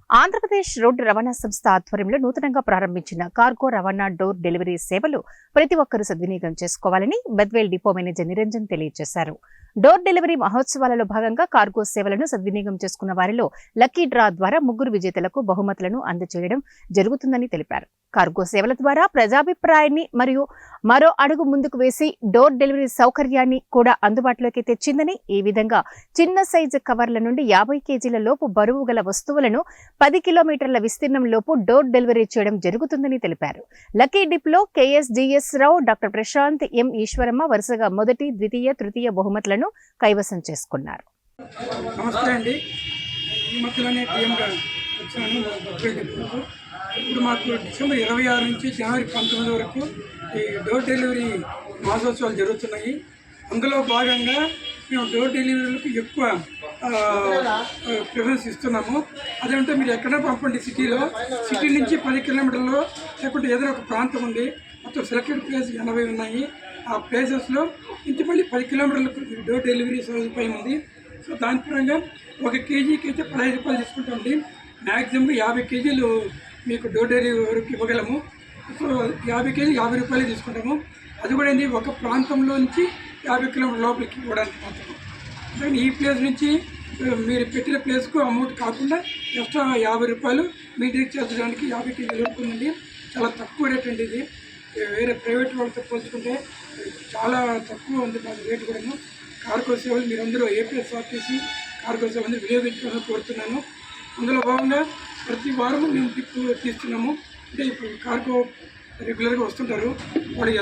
Andhra Pradesh road రవాణా సంస్థ ఆధ్వర్యంలో నూతనంగా ప్రారంభించిన కార్గో రవాణా డోర్ డెలివరీ సేవలు ప్రతి ఒక్కరూ సద్వినియోగం చేసుకోవాలని బద్వేల్ డిపో మేనేజర్ నిరంజన్ తెలియజేశారు. డోర్ డెలివరీ మహోత్సవాలలో భాగంగా కార్గో సేవలను సద్వినియోగం చేసుకున్న వారిలో లక్కీ డ్రా ద్వారా 3 విజేతలకు బహుమతులను అందజేయడం జరుగుతుందని తెలిపారు. కార్గో సేవల ద్వారా ప్రజాభిప్రాయాన్ని మరియు మరో అడుగు ముందుకు వేసి డోర్ డెలివరీ సౌకర్యాన్ని కూడా అందుబాటులోకి తెచ్చిందని, ఈ విధంగా చిన్న సైజు కవర్ల నుండి 50 కేజీల లోపు బరువు గల వస్తువులను 10 కిలోమీటర్ల విస్తీర్ణం లోపు డోర్ డెలివరీ చేయడం జరుగుతుందని తెలిపారు. లక్కీ డిప్లో KSGS రావు, డాక్టర్ ప్రశాంత్, M ఈశ్వరమ్మ వరుసగా మొదటి, ద్వితీయ, తృతీయ బహుమతులను కైవసం చేసుకున్నారు. నమస్తే అండి. ఈ మధ్యలోనే టీఎంగా వచ్చాను. ఇప్పుడు మాకు డిసెంబర్ 26 నుంచి జనవరి 19 వరకు ఈ డోర్ డెలివరీ మహోత్సవాలు జరుగుతున్నాయి. అందులో భాగంగా మేము డోర్ డెలివరీలకు ఎక్కువ ప్రిఫరెన్స్ ఇస్తున్నాము. అదేంటే మీరు ఎక్కడ పంపండి, సిటీ నుంచి 10 కిలోమీటర్లో లేకుంటే ఏదైనా ఒక ప్రాంతం ఉంది, మొత్తం సెలెక్టెడ్ ప్లేస్ 80 ఉన్నాయి. ఆ ప్లేసెస్లో నుంచి మళ్ళీ 10 కిలోమీటర్లకు డోర్ డెలివరీ సదుపాయం ఉంది. సో దాని పరంగా 1 కేజీకి అయితే 15 రూపాయలు తీసుకుంటామండి. మ్యాక్సిమం 50 కేజీలు మీకు డోర్ డెలివరీ వరకు ఇవ్వగలము. సో 50 కేజీ 50 రూపాయలు తీసుకుంటాము. అది కూడా ఏంటి, ఒక ప్రాంతంలో నుంచి 50 కిలోమీటర్ల లోపలికి ఇవ్వడానికి మాత్రం. కానీ ఈ ప్లేస్ నుంచి మీరు పెట్టిన ప్లేస్కు అమౌంట్ కాకుండా ఎక్స్ట్రా 50 రూపాయలు మీ దగ్గర చేర్చడానికి 50 కేజీలు దొరుకుతుందండి. చాలా తక్కువ రేట్ అండి ఇది. వేరే ప్రైవేట్ వాళ్ళతో పోల్చుకుంటే చాలా తక్కువ ఉంది దాని రేటు కూడాను. కార్గో సేవలు మీరందరూ APSRTC కార్గో సేవలు వినియోగించాలని కోరుతున్నాను. అందులో భాగంగా ప్రతి వారం మేము ట్రిప్ తీస్తున్నాము. అంటే ఇప్పుడు కార్గో రెగ్యులర్గా వస్తుంటారు, వాళ్ళు